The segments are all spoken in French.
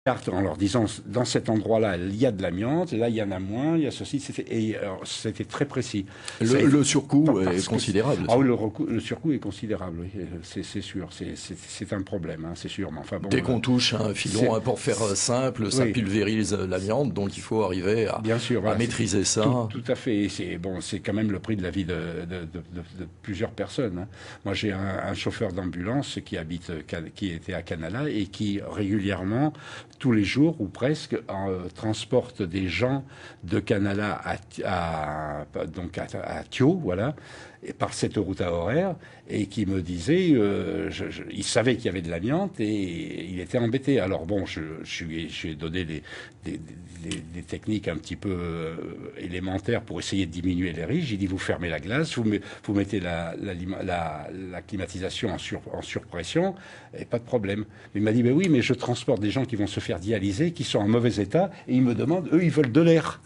carte en leur disant dans cet endroit-là il y a de l'amiante, là il y en a moins, il y a ceci, c'était très précis. Le surcoût est considérable. Ah oui, le surcoût est considérable, oui, c'est sûr, c'est un problème, hein, c'est sûr. Mais enfin bon. Dès qu'on touche un filon, pour faire simple, ça pulvérise l'amiante, donc il faut arriver à, bien sûr, voilà, maîtriser ça. Tout à fait. C'est quand même le prix de la vie de plusieurs personnes. Hein. Moi, j'ai un chauffeur d'ambulance qui était à Canala et qui régulièrement, tous les jours ou presque, transporte des gens de Canala à Thio, voilà, et par cette route à horaire, et qui me disait, il savait qu'il y avait de l'amiante et il était embêté. Alors bon, je lui ai donné des techniques un petit peu élémentaires pour essayer de diminuer les risques. J'ai dit, vous fermez la glace, vous mettez la climatisation en surpression, et pas de problème. Il m'a dit, mais oui, mais je transporte des gens qui vont se faire dialyser, qui sont en mauvais état, et ils me demandent, eux, ils veulent de l'air.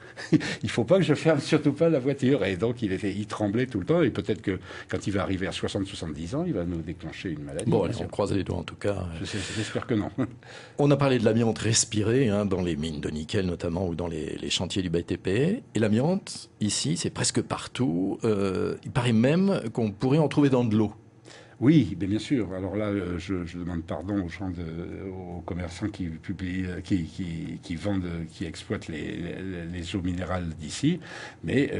Il faut pas que je ferme surtout pas la voiture. Et donc, il tremblait tout le temps, et peut-être que quand il va arriver à 70 ans, il va nous déclencher une maladie. Bon, allez, on croise les doigts en tout cas. J'espère que non. On a parlé de l'amiante respirée, dans les mines de nickel notamment, ou dans les chantiers du BTP. Et l'amiante, ici, c'est presque partout. Il paraît même qu'on pourrait en trouver dans de l'eau. Oui, bien sûr. Alors là, je demande pardon aux gens, aux commerçants qui publient, qui vendent, qui exploitent les eaux minérales d'ici. Mais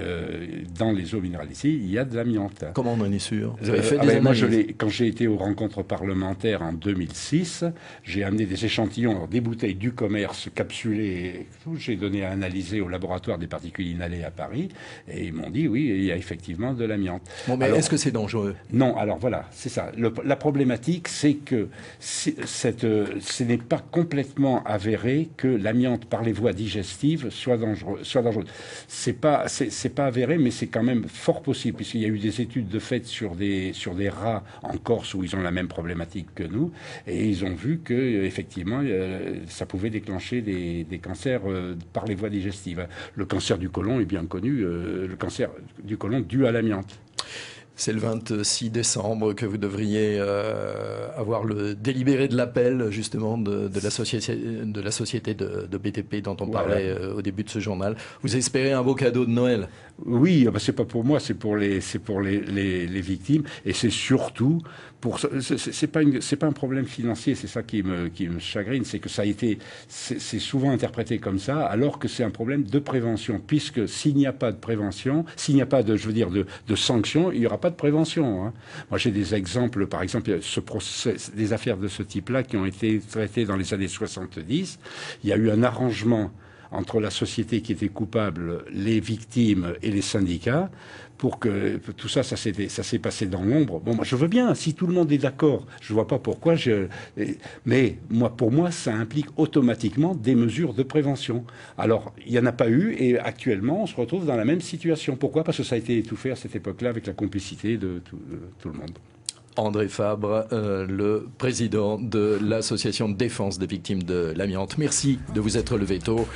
dans les eaux minérales d'ici, il y a de l'amiante. Comment on en est sûr? Vous avez fait des analyses? Moi, quand j'ai été aux rencontres parlementaires en 2006, j'ai amené des échantillons, des bouteilles du commerce capsulées. J'ai donné à analyser au laboratoire des particules inhalées à Paris, et ils m'ont dit oui, il y a effectivement de l'amiante. Bon, mais est-ce que c'est dangereux? Non. Alors voilà. C'est ça. La problématique, c'est que ce n'est pas complètement avéré que l'amiante par les voies digestives soit dangereuse. C'est pas avéré, mais c'est quand même fort possible, puisqu'il y a eu des études de fait sur des rats en Corse où ils ont la même problématique que nous, et ils ont vu que effectivement ça pouvait déclencher des cancers par les voies digestives. Le cancer du côlon est bien connu, le cancer du côlon dû à l'amiante. C'est le 26 décembre que vous devriez avoir le délibéré de l'appel justement de la société de BTP dont on parlait au début de ce journal. Vous espérez un beau cadeau de Noël? Oui, c'est pas pour moi, c'est pour les victimes, et c'est surtout c'est pas un problème financier, c'est ça qui me chagrine, c'est que c'est souvent interprété comme ça, alors que c'est un problème de prévention, puisque s'il n'y a pas de prévention, s'il n'y a pas de sanctions, il n'y aura pas de prévention. Hein. Moi, j'ai des exemples, par exemple, des affaires de ce type-là qui ont été traitées dans les années 70. Il y a eu un arrangement entre la société qui était coupable, les victimes et les syndicats, pour que tout ça s'est passé dans l'ombre. Bon, moi, je veux bien, si tout le monde est d'accord, je vois pas pourquoi mais pour moi, ça implique automatiquement des mesures de prévention. Alors, il n'y en a pas eu, et actuellement, on se retrouve dans la même situation. Pourquoi? Parce que ça a été étouffé à cette époque-là avec la complicité de tout le monde. André Fabre, le président de l'association de défense des victimes de l'amiante. Merci de vous être levé tôt.